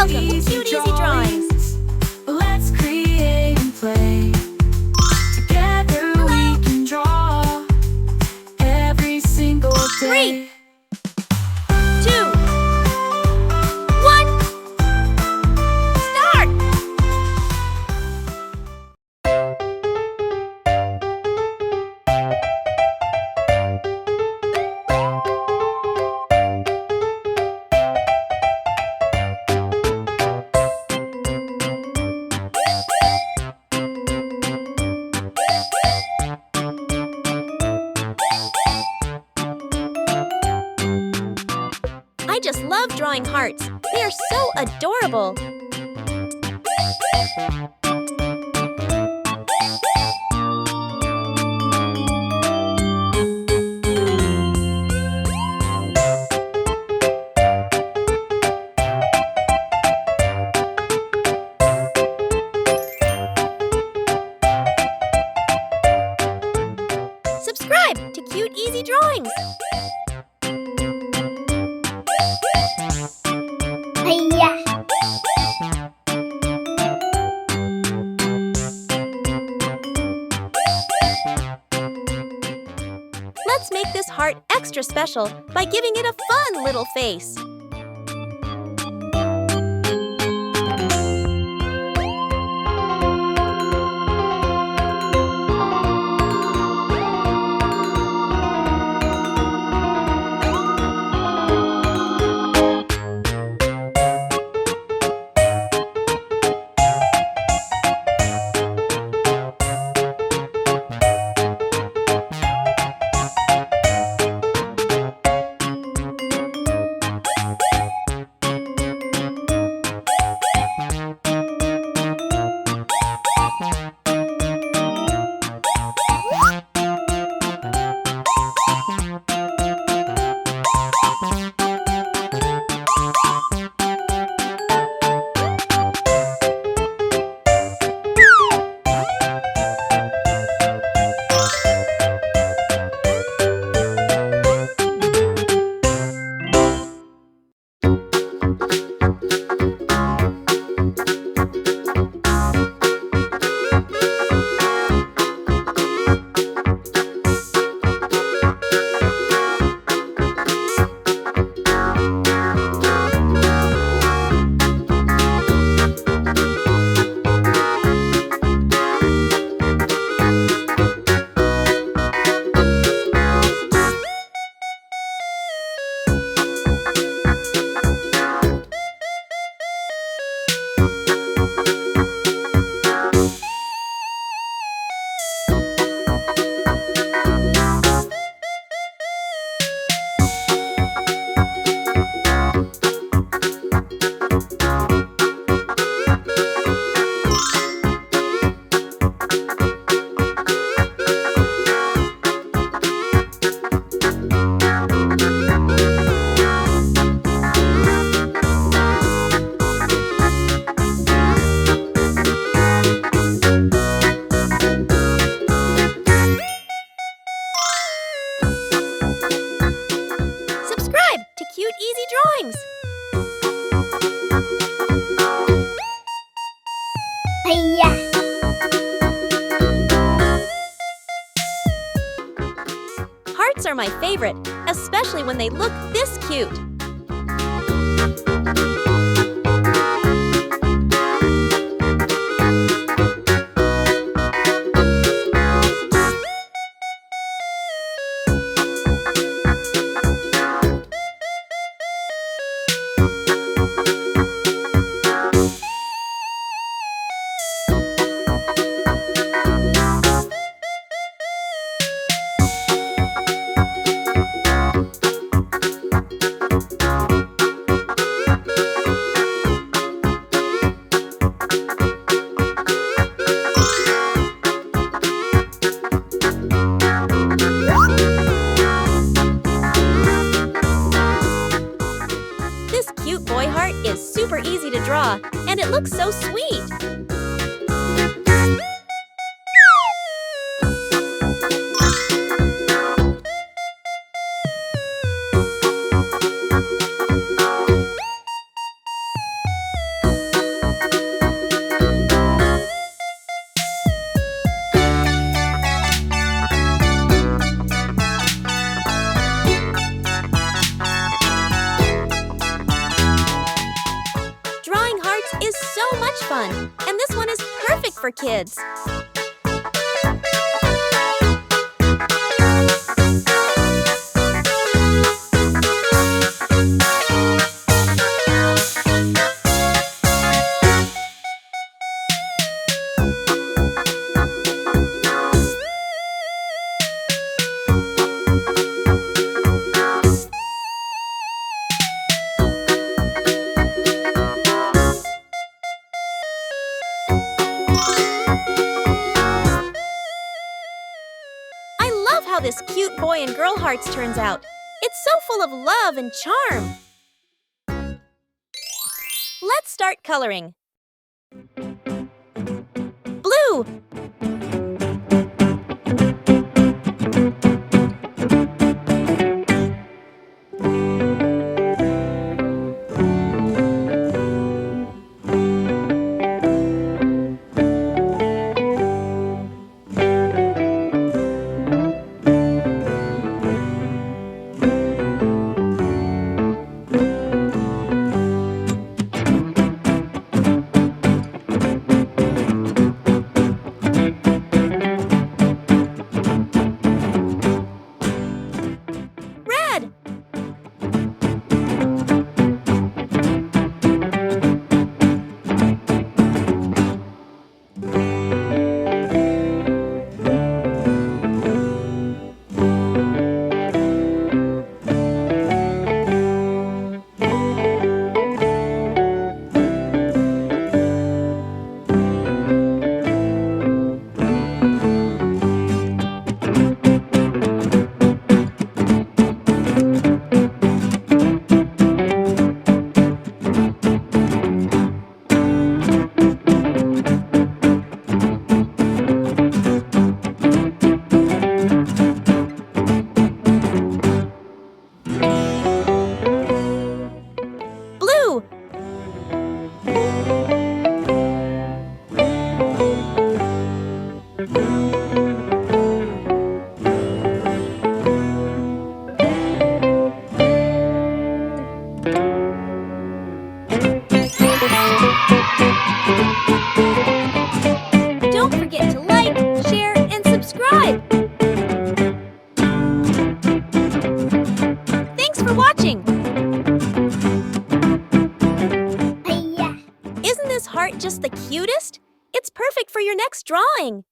Welcome to Cute Easy Drawings. Let's create and play. Together we can draw every single day. 3, 2, 1, start! I just love drawing hearts. They are so adorable. Subscribe to Cute Easy Drawings. Let's make this heart extra special by giving it a fun little face. To Cute Easy Drawings. Hearts are my favorite, especially when they look this cute. This cute boy heart is super easy to draw, and it looks so sweet. much fun, and this one is perfect for kids. How this cute boy and girl hearts turns out. It's so full of love and charm. Let's start coloring. Blue. Don't forget to like, share, and subscribe. Thanks for watching. Isn't this heart just the cutest? It's perfect for your next drawing.